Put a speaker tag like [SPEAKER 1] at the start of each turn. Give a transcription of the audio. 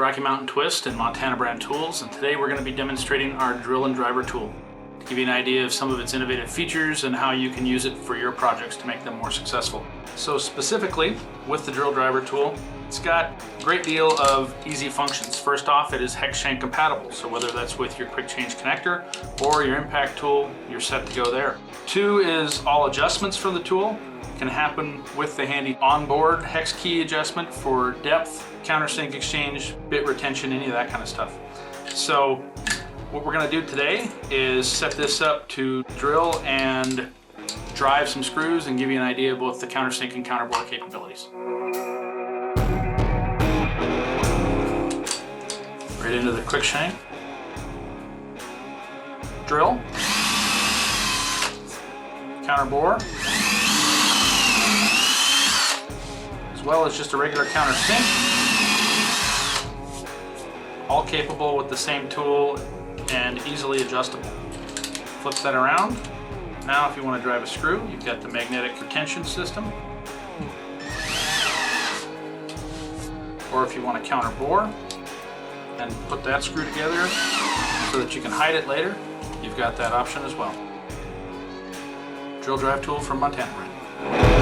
[SPEAKER 1] Rocky Mountain Twist and Montana brand tools, and today we're going to be demonstrating our drill and driver tool to give you an idea of some of its innovative features and how you can use it for your projects to make them more successful. So specifically with the drill driver tool, it's got a great deal of easy functions. First off, it is hex shank compatible, so whether that's with your quick change connector or your impact tool, you're set to go there. Two is all adjustments for the tool can happen with the handy onboard hex key adjustment for depth, countersink exchange, bit retention, any of that kind of stuff. So what we're going to do today is set this up to drill and drive some screws and give you an idea of both the countersink and counterbore capabilities. Right into the quick shank, drill, counterbore, as well as just a regular countersink, all capable with the same tool and easily adjustable. Flip that around. Now if you want to drive a screw, you've got the magnetic retention system. Or if you want to counterbore and put that screw together so that you can hide it later, you've got that option as well. Drill drive tool from Montana brand.